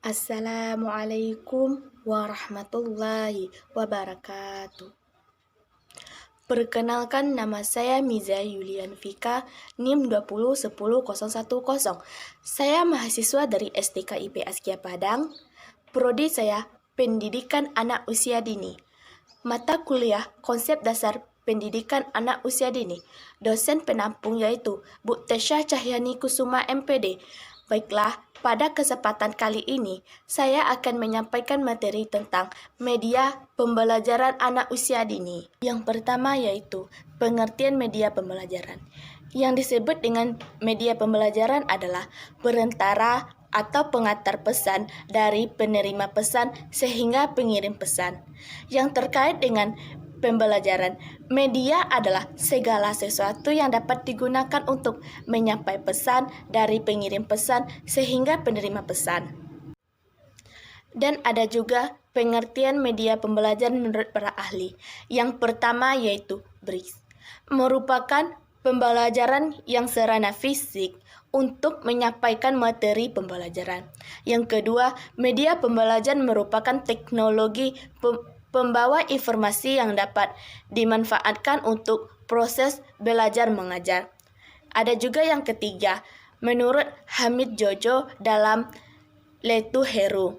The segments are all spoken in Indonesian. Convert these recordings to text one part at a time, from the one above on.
Assalamualaikum warahmatullahi wabarakatuh. Perkenalkan, nama saya Miza Yulian Vika, NIM 2010010. Saya mahasiswa dari STKIP Askia Padang. Prodi saya Pendidikan Anak Usia Dini. Mata kuliah Konsep Dasar Pendidikan Anak Usia Dini. Dosen penampung yaitu Bu Tesha Cahyani Kusuma MPD. Baiklah, pada kesempatan kali ini saya akan menyampaikan materi tentang media pembelajaran anak usia dini. Yang pertama yaitu pengertian media pembelajaran. Yang disebut dengan media pembelajaran adalah perantara atau pengantar pesan dari penerima pesan sehingga pengirim pesan. Yang terkait dengan pembelajaran, media adalah segala sesuatu yang dapat digunakan untuk menyampaikan pesan dari pengirim pesan sehingga penerima pesan. Dan ada juga pengertian media pembelajaran menurut para ahli. Yang pertama yaitu BRICS, merupakan pembelajaran yang sarana fisik untuk menyampaikan materi pembelajaran. Yang kedua, media pembelajaran merupakan teknologi pembawa informasi yang dapat dimanfaatkan untuk proses belajar mengajar. Ada juga yang ketiga, menurut Hamid Jojo dalam Letu Heru,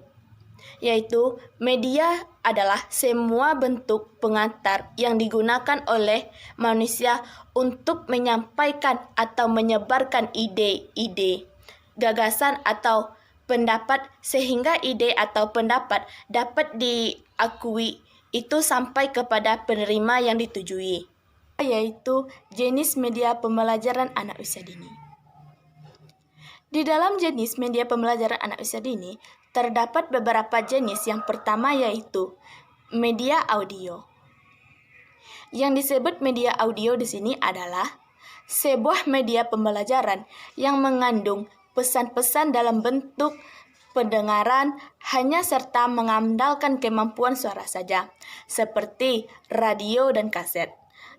yaitu media adalah semua bentuk pengantar yang digunakan oleh manusia untuk menyampaikan atau menyebarkan ide-ide, gagasan atau pendapat sehingga ide atau pendapat dapat diakui itu sampai kepada penerima yang ditujui, yaitu jenis media pembelajaran anak usia dini. Di dalam jenis media pembelajaran anak usia dini, terdapat beberapa jenis. Yang pertama yaitu media audio. Yang disebut media audio di sini adalah sebuah media pembelajaran yang mengandung pesan-pesan dalam bentuk pendengaran hanya serta mengandalkan kemampuan suara saja, seperti radio dan kaset.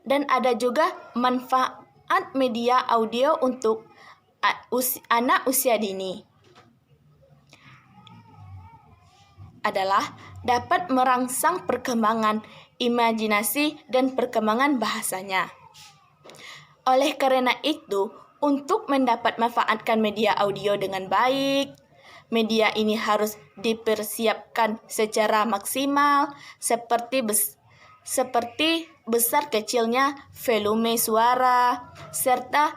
Dan ada juga manfaat media audio untuk anak usia dini adalah dapat merangsang perkembangan imajinasi dan perkembangan bahasanya. Oleh karena itu, untuk mendapat manfaatkan media audio dengan baik, media ini harus dipersiapkan secara maksimal seperti besar kecilnya volume suara serta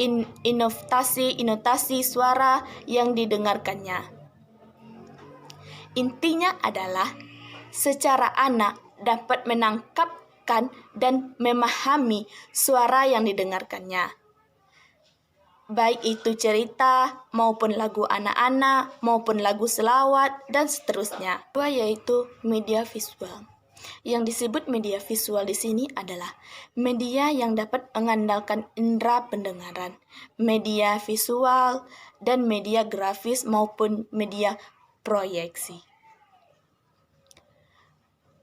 intonasi suara yang didengarkannya. Intinya adalah secara anak dapat menangkapkan dan memahami suara yang didengarkannya, baik itu cerita maupun lagu anak-anak maupun lagu selawat dan seterusnya. Kedua yaitu media visual. Yang disebut media visual di sini adalah media yang dapat mengandalkan indera pendengaran, media visual dan media grafis maupun media proyeksi.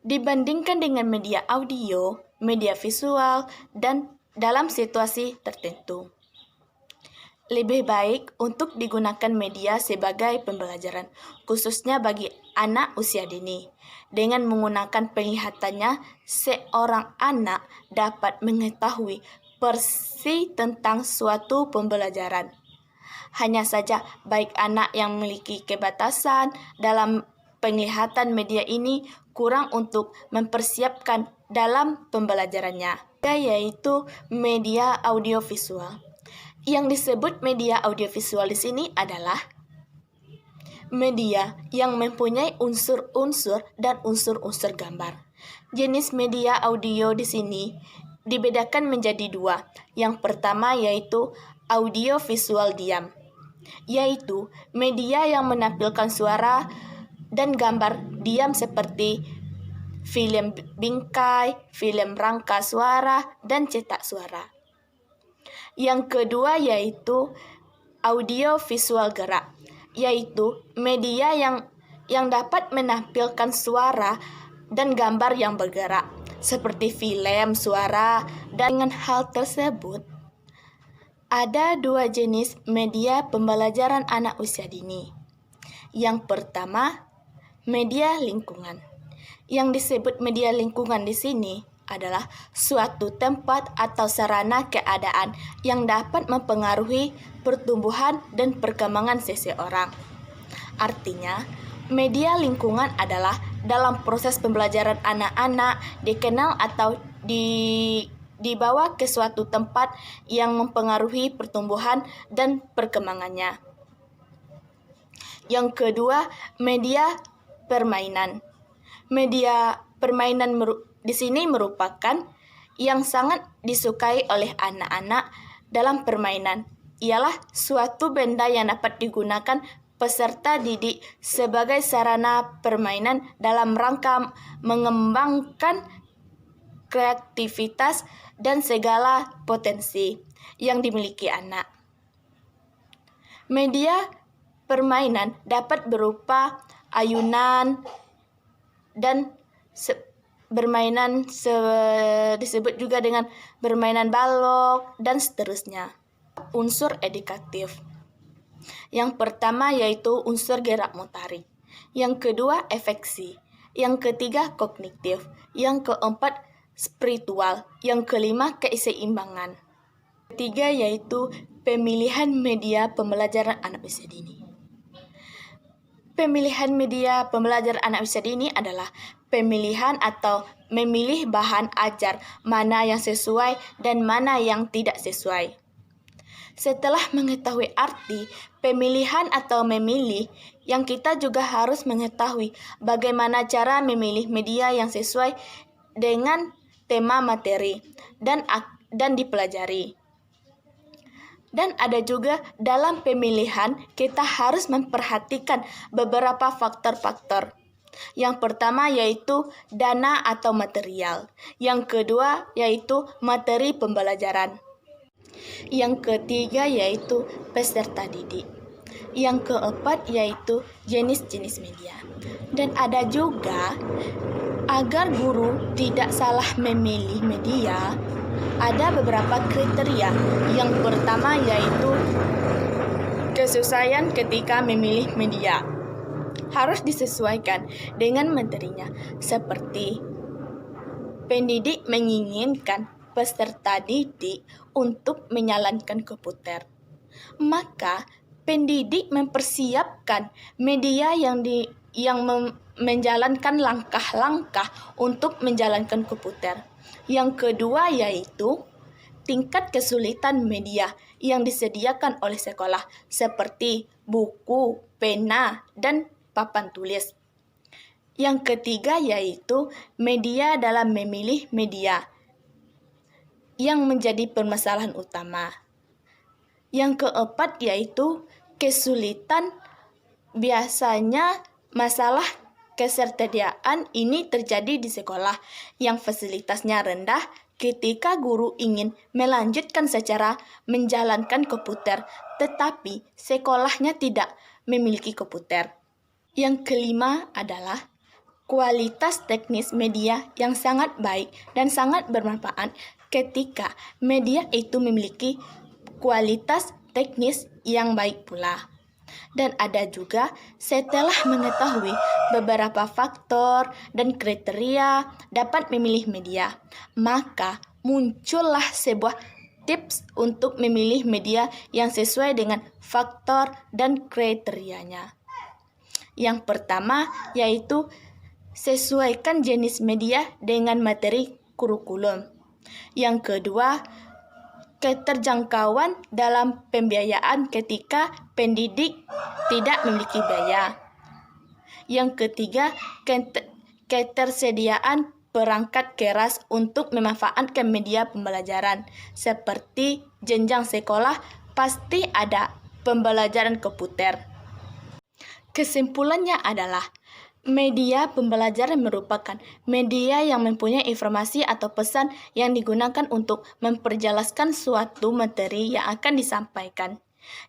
Dibandingkan dengan media audio, media visual dan dalam situasi tertentu, lebih baik untuk digunakan media sebagai pembelajaran, khususnya bagi anak usia dini. Dengan menggunakan penglihatannya, seorang anak dapat mengetahui persis tentang suatu pembelajaran. Hanya saja, baik anak yang memiliki keterbatasan dalam penglihatan, media ini kurang untuk mempersiapkan dalam pembelajarannya, yaitu media audiovisual. Yang disebut media audiovisual di sini adalah media yang mempunyai unsur-unsur dan unsur-unsur gambar. Jenis media audio di sini dibedakan menjadi dua. Yang pertama yaitu audiovisual diam, yaitu media yang menampilkan suara dan gambar diam seperti film bingkai, film rangka suara, dan cetak suara. Yang kedua yaitu audiovisual gerak, yaitu media yang dapat menampilkan suara dan gambar yang bergerak, seperti film, suara, dan dengan hal tersebut, ada dua jenis media pembelajaran anak usia dini, Yang pertama, media lingkungan. Yang disebut media lingkungan di sini adalah suatu tempat atau sarana keadaan yang dapat mempengaruhi pertumbuhan dan perkembangan seseorang. Artinya, media lingkungan adalah dalam proses pembelajaran anak-anak dikenal atau dibawa ke suatu tempat yang mempengaruhi pertumbuhan dan perkembangannya. Yang kedua, media permainan. Media permainan di sini merupakan yang sangat disukai oleh anak-anak dalam permainan. Ialah suatu benda yang dapat digunakan peserta didik sebagai sarana permainan dalam rangka mengembangkan kreativitas dan segala potensi yang dimiliki anak. Media permainan dapat berupa ayunan dan disebut juga dengan bermainan balok dan seterusnya. Unsur edukatif. Yang pertama yaitu unsur gerak motorik. Yang kedua efeksi. Yang ketiga kognitif. Yang keempat spiritual. Yang kelima keseimbangan. Ketiga yaitu pemilihan media pembelajaran anak usia dini. Pemilihan media pembelajaran anak usia dini adalah pemilihan atau memilih bahan ajar mana yang sesuai dan mana yang tidak sesuai. Setelah mengetahui arti pemilihan atau memilih, yang kita juga harus mengetahui bagaimana cara memilih media yang sesuai dengan tema materi dan dipelajari. Dan ada juga dalam pemilihan kita harus memperhatikan beberapa faktor-faktor. Yang pertama yaitu dana atau material. Yang kedua yaitu materi pembelajaran. Yang ketiga yaitu peserta didik. Yang keempat yaitu jenis-jenis media. Dan ada juga agar guru tidak salah memilih media, ada beberapa kriteria. Yang pertama yaitu kesesuaian ketika memilih media. Harus disesuaikan dengan materinya, seperti pendidik menginginkan peserta didik untuk menjalankan komputer. Maka pendidik mempersiapkan media yang menjalankan langkah-langkah untuk menjalankan komputer. Yang kedua yaitu tingkat kesulitan media yang disediakan oleh sekolah seperti buku, pena, dan papan tulis. Yang ketiga yaitu media dalam memilih media yang menjadi permasalahan utama. Yang keempat yaitu kesulitan. Biasanya masalah ketersediaan ini terjadi di sekolah yang fasilitasnya rendah ketika guru ingin melanjutkan secara menjalankan komputer, tetapi sekolahnya tidak memiliki komputer. Yang kelima adalah kualitas teknis media yang sangat baik dan sangat bermanfaat ketika media itu memiliki kualitas teknis yang baik pula. Dan ada juga setelah mengetahui beberapa faktor dan kriteria dapat memilih media, maka muncullah sebuah tips untuk memilih media yang sesuai dengan faktor dan kriterianya. Yang pertama yaitu sesuaikan jenis media dengan materi kurikulum. Yang kedua, keterjangkauan dalam pembiayaan ketika pendidik tidak memiliki biaya. Yang ketiga, ketersediaan perangkat keras untuk memanfaatkan media pembelajaran. Seperti jenjang sekolah, pasti ada pembelajaran komputer. Kesimpulannya adalah media pembelajaran merupakan media yang mempunyai informasi atau pesan yang digunakan untuk memperjelaskan suatu materi yang akan disampaikan.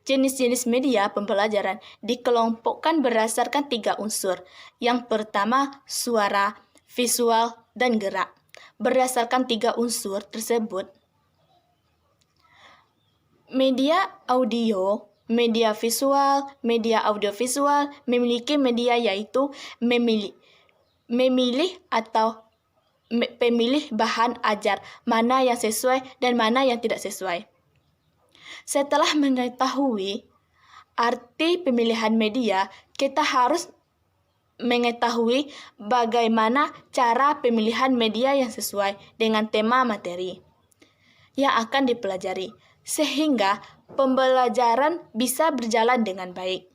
Jenis-jenis media pembelajaran dikelompokkan berdasarkan 3 unsur. Yang pertama, suara, visual, dan gerak. Berdasarkan 3 unsur tersebut, media audio media visual, media audiovisual, memiliki media yaitu memilih atau pemilih bahan ajar, mana yang sesuai dan mana yang tidak sesuai. Setelah mengetahui arti pemilihan media, kita harus mengetahui bagaimana cara pemilihan media yang sesuai dengan tema materi yang akan dipelajari, sehingga pembelajaran bisa berjalan dengan baik.